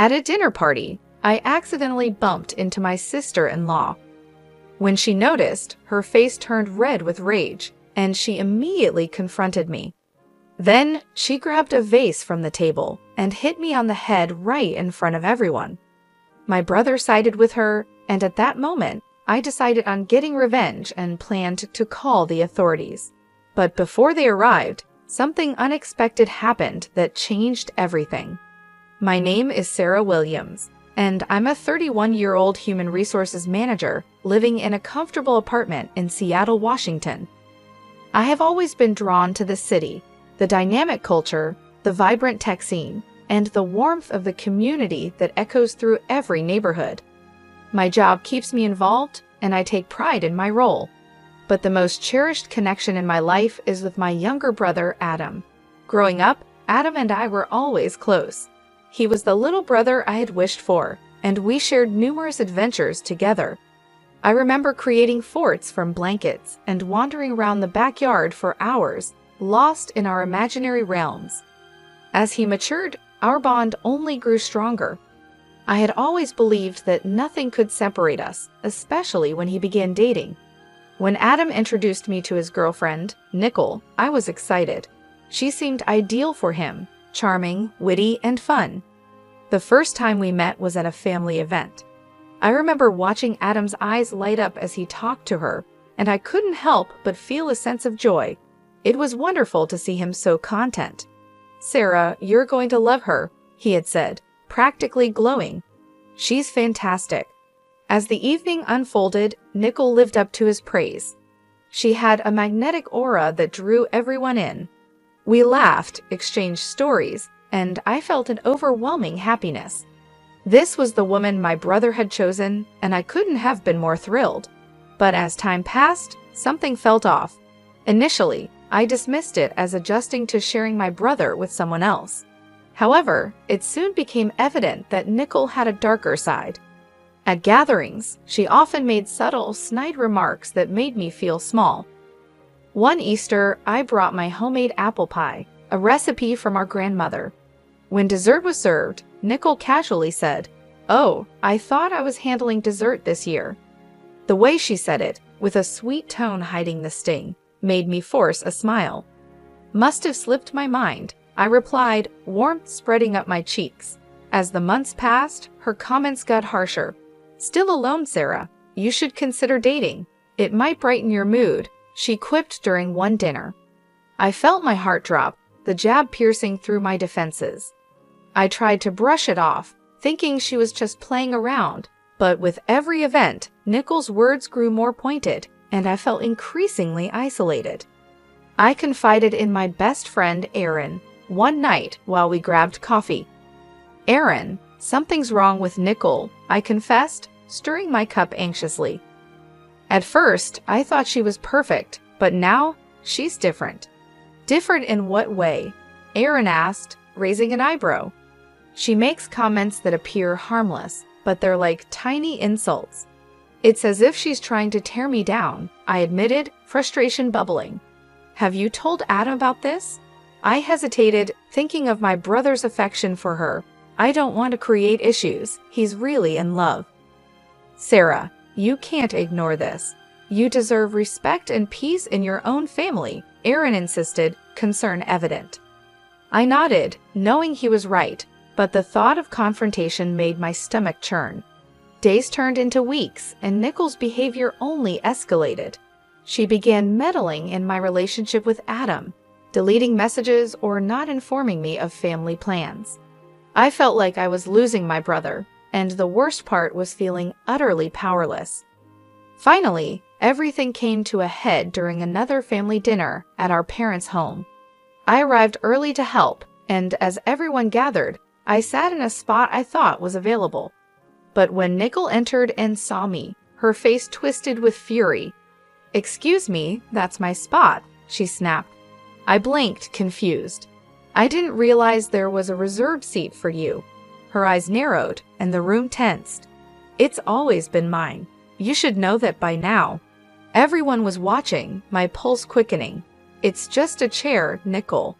At a dinner party, I accidentally bumped into my sister-in-law. When she noticed, her face turned red with rage, and she immediately confronted me. Then, she grabbed a vase from the table and hit me on the head right in front of everyone. My brother sided with her, and at that moment, I decided on getting revenge and planned to call the authorities. But before they arrived, something unexpected happened that changed everything. My name is Sarah Williams, and I'm a 31-year-old human resources manager living in a comfortable apartment in Seattle, Washington. I have always been drawn to the city, the dynamic culture, the vibrant tech scene, and the warmth of the community that echoes through every neighborhood. My job keeps me involved, and I take pride in my role. But the most cherished connection in my life is with my younger brother, Adam. Growing up, Adam and I were always close. He was the little brother I had wished for, and we shared numerous adventures together. I remember creating forts from blankets and wandering around the backyard for hours, lost in our imaginary realms. As he matured, our bond only grew stronger. I had always believed that nothing could separate us, especially when he began dating. When Adam introduced me to his girlfriend, Nicole, I was excited. She seemed ideal for him, charming, witty, and fun. The first time we met was at a family event. I remember watching Adam's eyes light up as he talked to her, and I couldn't help but feel a sense of joy. It was wonderful to see him so content. "Sarah, you're going to love her," he had said, practically glowing. "She's fantastic." As the evening unfolded, Nicole lived up to his praise. She had a magnetic aura that drew everyone in. We laughed, exchanged stories, and I felt an overwhelming happiness. This was the woman my brother had chosen, and I couldn't have been more thrilled. But as time passed, something felt off. Initially, I dismissed it as adjusting to sharing my brother with someone else. However, it soon became evident that Nicole had a darker side. At gatherings, she often made subtle, snide remarks that made me feel small. One Easter, I brought my homemade apple pie, a recipe from our grandmother. When dessert was served, Nicole casually said, "Oh, I thought I was handling dessert this year." The way she said it, with a sweet tone hiding the sting, made me force a smile. "Must have slipped my mind," I replied, warmth spreading up my cheeks. As the months passed, her comments got harsher. "Still alone, Sarah? You should consider dating. It might brighten your mood," she quipped during one dinner. I felt my heart drop, the jab piercing through my defenses. I tried to brush it off, thinking she was just playing around, but with every event, Nicole's words grew more pointed, and I felt increasingly isolated. I confided in my best friend, Erin, one night while we grabbed coffee. "Erin, something's wrong with Nicole," I confessed, stirring my cup anxiously. At first, I thought she was perfect, but now, she's different. "Different in what way?" Erin asked, raising an eyebrow. "She makes comments that appear harmless, but they're like tiny insults. It's as if she's trying to tear me down," I admitted, frustration bubbling. "Have you told Adam about this?" I hesitated, thinking of my brother's affection for her. I don't want to create issues. He's really in love. "Sarah, you can't ignore this. You deserve respect and peace in your own family," Erin insisted, concern evident. I nodded, knowing he was right, but the thought of confrontation made my stomach churn. Days turned into weeks, and Nicole's behavior only escalated. She began meddling in my relationship with Adam, deleting messages or not informing me of family plans. I felt like I was losing my brother, and the worst part was feeling utterly powerless. Finally, everything came to a head during another family dinner at our parents' home. I arrived early to help, and as everyone gathered, I sat in a spot I thought was available. But when Nicole entered and saw me, her face twisted with fury. "Excuse me, that's my spot," she snapped. I blinked, confused. "I didn't realize there was a reserved seat for you." Her eyes narrowed, and the room tensed. "It's always been mine. You should know that by now." Everyone was watching, my pulse quickening. "It's just a chair, Nicole."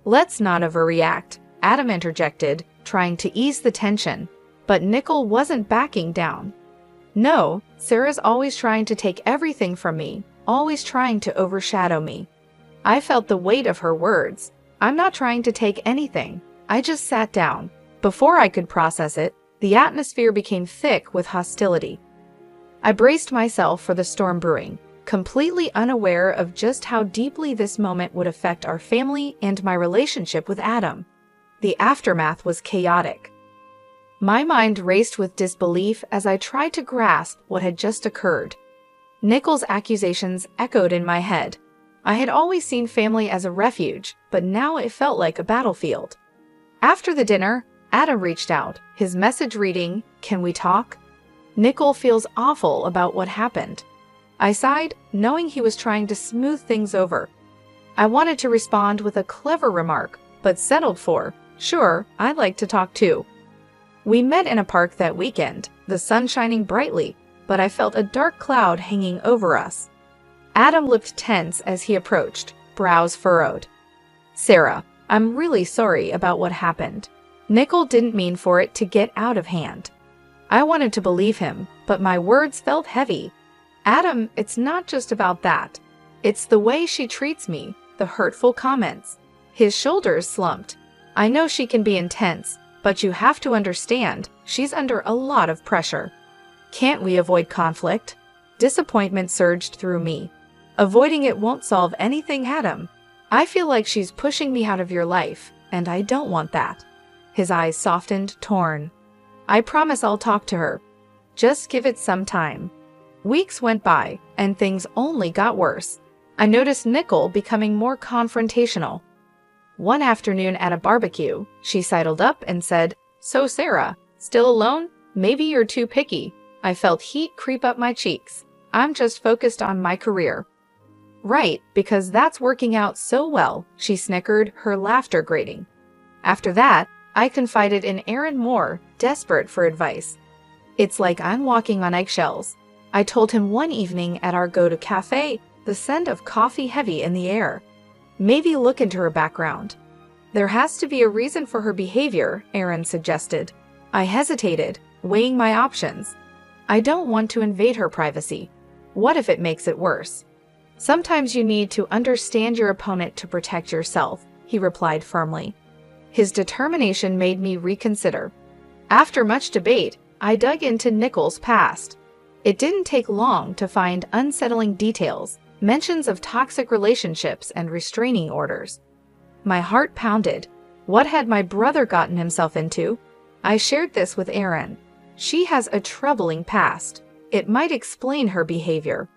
"Let's not overreact," Adam interjected, trying to ease the tension, but Nicole wasn't backing down. No, Sarah's always trying to take everything from me, always trying to overshadow me. I felt the weight of her words. I'm not trying to take anything. I just sat down. Before I could process it, the atmosphere became thick with hostility. I braced myself for the storm brewing, completely unaware of just how deeply this moment would affect our family and my relationship with Adam. The aftermath was chaotic. My mind raced with disbelief as I tried to grasp what had just occurred. Nicole's accusations echoed in my head. I had always seen family as a refuge, but now it felt like a battlefield. After the dinner, Adam reached out, his message reading, "Can we talk?" Nicole feels awful about what happened. I sighed, knowing he was trying to smooth things over. I wanted to respond with a clever remark, but settled for, "Sure, I'd like to talk too." We met in a park that weekend, the sun shining brightly, but I felt a dark cloud hanging over us. Adam looked tense as he approached, brows furrowed. "Sarah, I'm really sorry about what happened. Nicole didn't mean for it to get out of hand." I wanted to believe him, but my words felt heavy. "Adam, it's not just about that. It's the way she treats me, the hurtful comments." His shoulders slumped. "I know she can be intense, but you have to understand, she's under a lot of pressure. Can't we avoid conflict?" Disappointment surged through me. "Avoiding it won't solve anything, Adam. I feel like she's pushing me out of your life, and I don't want that." His eyes softened, torn. "I promise I'll talk to her. Just give it some time." Weeks went by, and things only got worse. I noticed Nicole becoming more confrontational. One afternoon at a barbecue, she sidled up and said, "So Sarah, still alone? Maybe you're too picky." I felt heat creep up my cheeks. "I'm just focused on my career." "Right, because that's working out so well," she snickered, her laughter grating. After that, I confided in Aaron more, desperate for advice. "It's like I'm walking on eggshells." I told him one evening at our go-to cafe, the scent of coffee heavy in the air. "Maybe look into her background." "There has to be a reason for her behavior," Aaron suggested. I hesitated, weighing my options. I don't want to invade her privacy. What if it makes it worse? "Sometimes you need to understand your opponent to protect yourself," he replied firmly. His determination made me reconsider. After much debate, I dug into Nicole's past. It didn't take long to find unsettling details, mentions of toxic relationships and restraining orders. My heart pounded. What had my brother gotten himself into? I shared this with Aaron. "She has a troubling past. It might explain her behavior."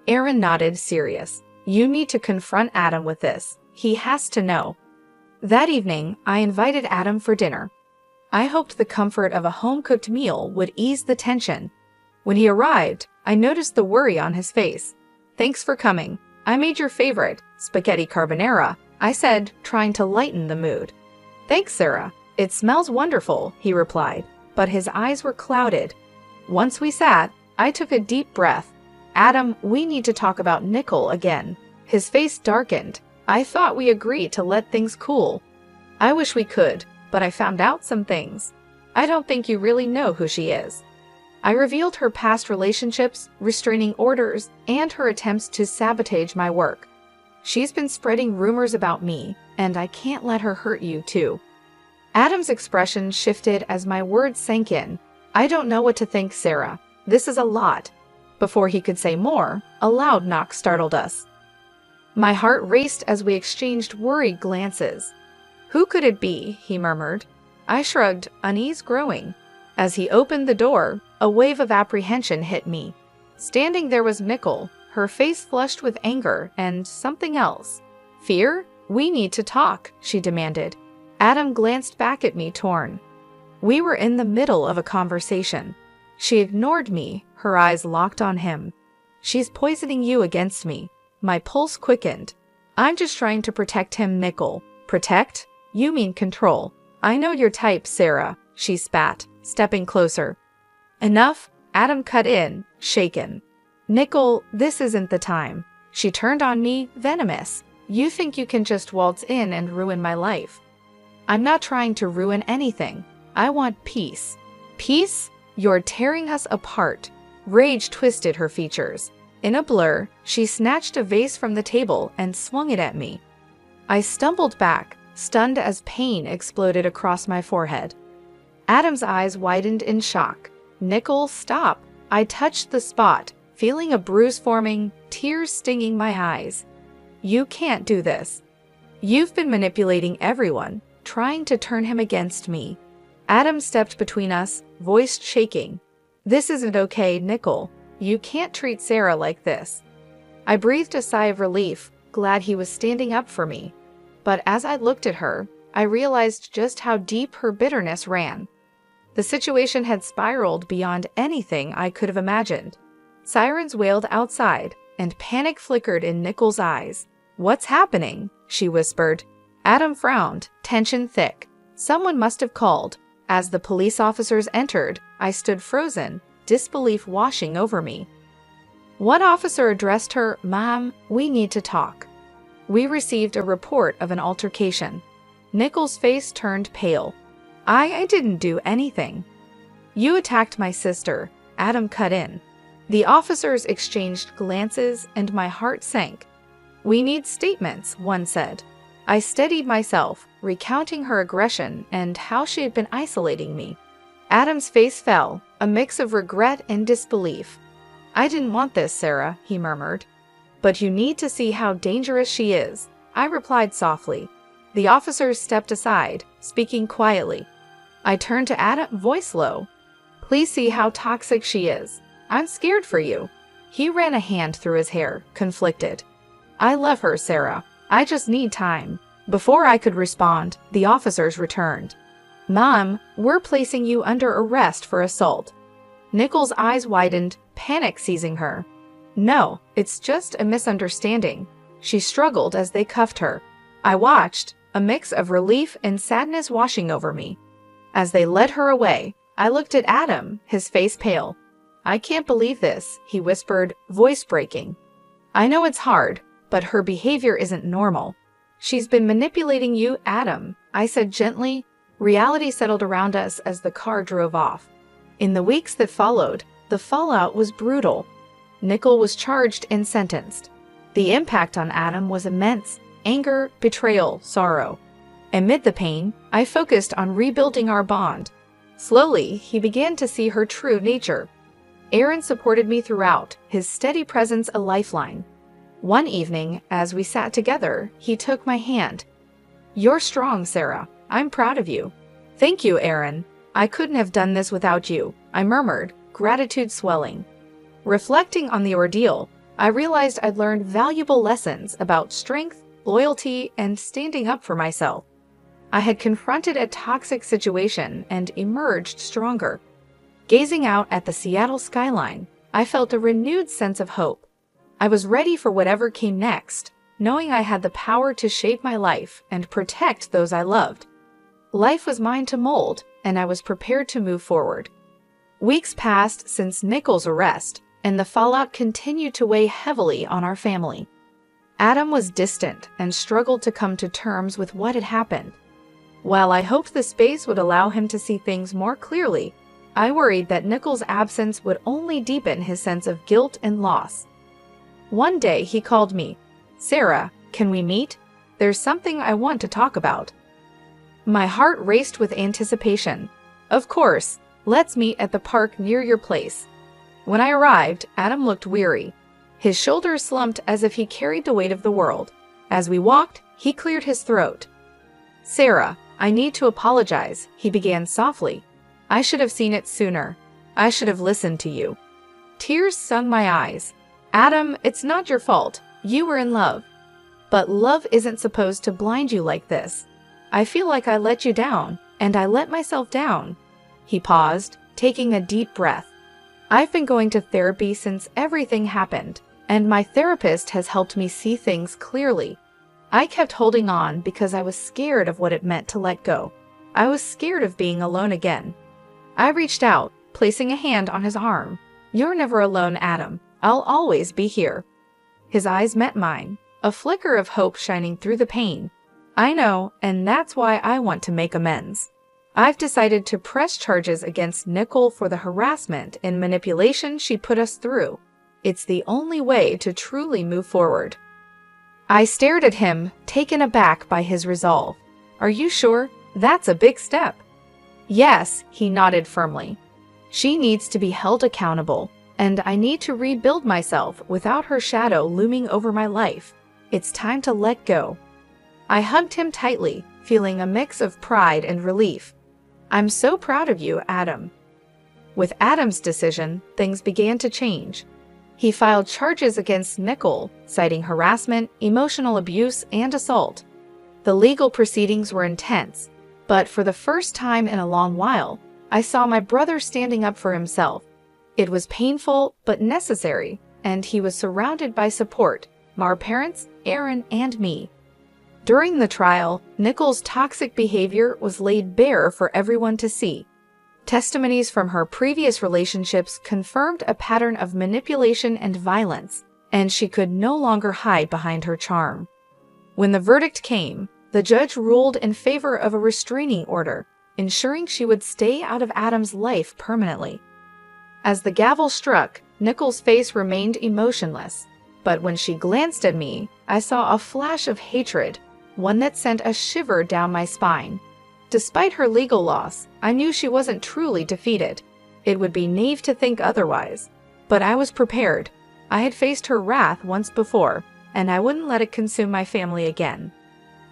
Aaron nodded, serious. "You need to confront Adam with this. He has to know." That evening, I invited Adam for dinner. I hoped the comfort of a home-cooked meal would ease the tension. When he arrived, I noticed the worry on his face. "Thanks for coming. I made your favorite, spaghetti carbonara," I said, trying to lighten the mood. "Thanks, Sarah. It smells wonderful," he replied, but his eyes were clouded. Once we sat, I took a deep breath. "Adam, we need to talk about Nicole again." His face darkened. "I thought we agreed to let things cool." "I wish we could, but I found out some things. I don't think you really know who she is." I revealed her past relationships, restraining orders, and her attempts to sabotage my work. "She's been spreading rumors about me, and I can't let her hurt you too." Adam's expression shifted as my words sank in. "I don't know what to think, Sarah. This is a lot." Before he could say more, a loud knock startled us. My heart raced as we exchanged worried glances. "Who could it be?" he murmured. I shrugged, unease growing. As he opened the door, a wave of apprehension hit me. Standing there was Nicole, her face flushed with anger and something else. "Fear? We need to talk," she demanded. Adam glanced back at me, torn. We were in the middle of a conversation. She ignored me, her eyes locked on him. "She's poisoning you against me." My pulse quickened. "I'm just trying to protect him, Nicole." "Protect? You mean control." "I know your type, Sarah," she spat, stepping closer. "Enough," Adam cut in, shaken. "Nicole, this isn't the time." She turned on me, venomous. "You think you can just waltz in and ruin my life." "I'm not trying to ruin anything. I want peace. Peace? You're tearing us apart. Rage twisted her features. In a blur, she snatched a vase from the table and swung it at me. I stumbled back, stunned as pain exploded across my forehead. Adam's eyes widened in shock. Nickel, stop. I touched the spot, feeling a bruise forming, tears stinging my eyes. You can't do this. You've been manipulating everyone, trying to turn him against me. Adam stepped between us, voice shaking. This isn't okay, Nickel. You can't treat Sarah like this. I breathed a sigh of relief, glad he was standing up for me. But as I looked at her, I realized just how deep her bitterness ran. The situation had spiraled beyond anything I could have imagined. Sirens wailed outside, and panic flickered in Nickel's eyes. What's happening? She whispered. Adam frowned, tension thick. Someone must have called. As the police officers entered, I stood frozen, disbelief washing over me. One officer addressed her, Ma'am, we need to talk. We received a report of an altercation. Nickel's face turned pale. I didn't do anything. You attacked my sister, Adam cut in. The officers exchanged glances and my heart sank. We need statements, one said. I steadied myself, recounting her aggression and how she had been isolating me. Adam's face fell, a mix of regret and disbelief. I didn't want this, Sarah, he murmured. But you need to see how dangerous she is, I replied softly. The officers stepped aside, speaking quietly. I turned to Adam, voice low. Please see how toxic she is. I'm scared for you. He ran a hand through his hair, conflicted. I love her, Sarah. I just need time. Before I could respond, the officers returned. Mom, we're placing you under arrest for assault. Nickel's eyes widened, panic seizing her. No, it's just a misunderstanding. She struggled as they cuffed her. I watched, a mix of relief and sadness washing over me. As they led her away, I looked at Adam, his face pale. I can't believe this, he whispered, voice breaking. I know it's hard, but her behavior isn't normal. She's been manipulating you, Adam, I said gently. Reality settled around us as the car drove off. In the weeks that followed, the fallout was brutal. Nickel was charged and sentenced. The impact on Adam was immense: anger, betrayal, sorrow. Amid the pain, I focused on rebuilding our bond. Slowly, he began to see her true nature. Aaron supported me throughout, his steady presence a lifeline. One evening, as we sat together, he took my hand. You're strong, Sarah. I'm proud of you. Thank you, Aaron. I couldn't have done this without you, I murmured, gratitude swelling. Reflecting on the ordeal, I realized I'd learned valuable lessons about strength, loyalty, and standing up for myself. I had confronted a toxic situation and emerged stronger. Gazing out at the Seattle skyline, I felt a renewed sense of hope. I was ready for whatever came next, knowing I had the power to shape my life and protect those I loved. Life was mine to mold, and I was prepared to move forward. Weeks passed since Nickel's arrest, and the fallout continued to weigh heavily on our family. Adam was distant and struggled to come to terms with what had happened. While I hoped the space would allow him to see things more clearly, I worried that Nickel's absence would only deepen his sense of guilt and loss. One day he called me. Sarah, can we meet? There's something I want to talk about. My heart raced with anticipation. Of course, let's meet at the park near your place. When I arrived, Adam looked weary. His shoulders slumped as if he carried the weight of the world. As we walked, he cleared his throat. Sarah, I need to apologize, he began softly. I should have seen it sooner. I should have listened to you. Tears stung my eyes. Adam, it's not your fault. You were in love. But love isn't supposed to blind you like this. I feel like I let you down, and I let myself down. He paused, taking a deep breath. I've been going to therapy since everything happened, and my therapist has helped me see things clearly. I kept holding on because I was scared of what it meant to let go. I was scared of being alone again. I reached out, placing a hand on his arm. You're never alone, Adam. I'll always be here. His eyes met mine, a flicker of hope shining through the pain. I know, and that's why I want to make amends. I've decided to press charges against Nicole for the harassment and manipulation she put us through. It's the only way to truly move forward." I stared at him, taken aback by his resolve. "Are you sure? That's a big step." "Yes," he nodded firmly. "She needs to be held accountable, and I need to rebuild myself without her shadow looming over my life. It's time to let go." I hugged him tightly, feeling a mix of pride and relief. "I'm so proud of you, Adam." With Adam's decision, things began to change. He filed charges against Nicole, citing harassment, emotional abuse, and assault. The legal proceedings were intense, but for the first time in a long while, I saw my brother standing up for himself. It was painful, but necessary, and he was surrounded by support, our parents, Aaron, and me. During the trial, Nicole's toxic behavior was laid bare for everyone to see. Testimonies from her previous relationships confirmed a pattern of manipulation and violence, and she could no longer hide behind her charm. When the verdict came, the judge ruled in favor of a restraining order, ensuring she would stay out of Adam's life permanently. As the gavel struck, Nicole's face remained emotionless, but when she glanced at me, I saw a flash of hatred, one that sent a shiver down my spine. Despite her legal loss, I knew she wasn't truly defeated. It would be naive to think otherwise. But I was prepared. I had faced her wrath once before, and I wouldn't let it consume my family again.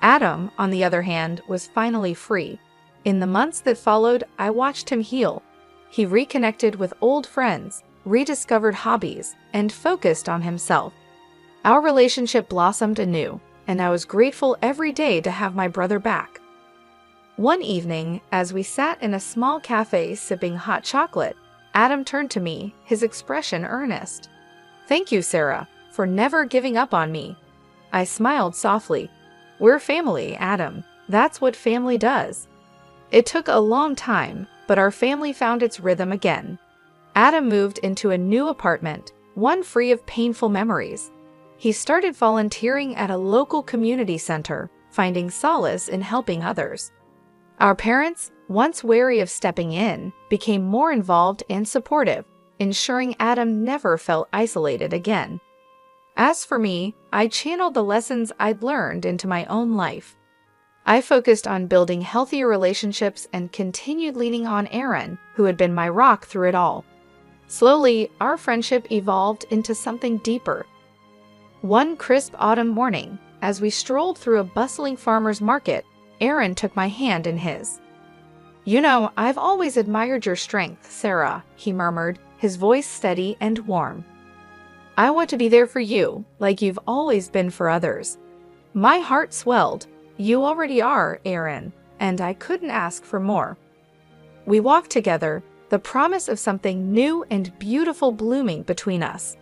Adam, on the other hand, was finally free. In the months that followed, I watched him heal. He reconnected with old friends, rediscovered hobbies, and focused on himself. Our relationship blossomed anew, and I was grateful every day to have my brother back. One evening, as we sat in a small cafe sipping hot chocolate, Adam turned to me, his expression earnest. "Thank you, Sarah, for never giving up on me." I smiled softly. "We're family, Adam. That's what family does." It took a long time, but our family found its rhythm again. Adam moved into a new apartment, one free of painful memories. He started volunteering at a local community center, finding solace in helping others. Our parents, once wary of stepping in, became more involved and supportive, ensuring Adam never felt isolated again. As for me, I channeled the lessons I'd learned into my own life. I focused on building healthier relationships and continued leaning on Aaron, who had been my rock through it all. Slowly, our friendship evolved into something deeper. One crisp autumn morning, as we strolled through a bustling farmer's market, Aaron took my hand in his. "You know, I've always admired your strength, Sarah," he murmured, his voice steady and warm. "I want to be there for you, like you've always been for others." My heart swelled. "You already are, Aaron," and I couldn't ask for more. We walked together, the promise of something new and beautiful blooming between us.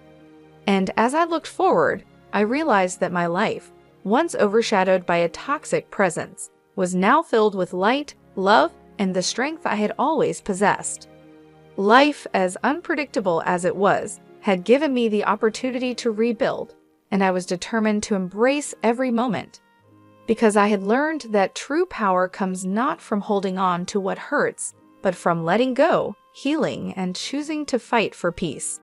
And as I looked forward, I realized that my life, once overshadowed by a toxic presence, was now filled with light, love, and the strength I had always possessed. Life, as unpredictable as it was, had given me the opportunity to rebuild, and I was determined to embrace every moment. Because I had learned that true power comes not from holding on to what hurts, but from letting go, healing, and choosing to fight for peace.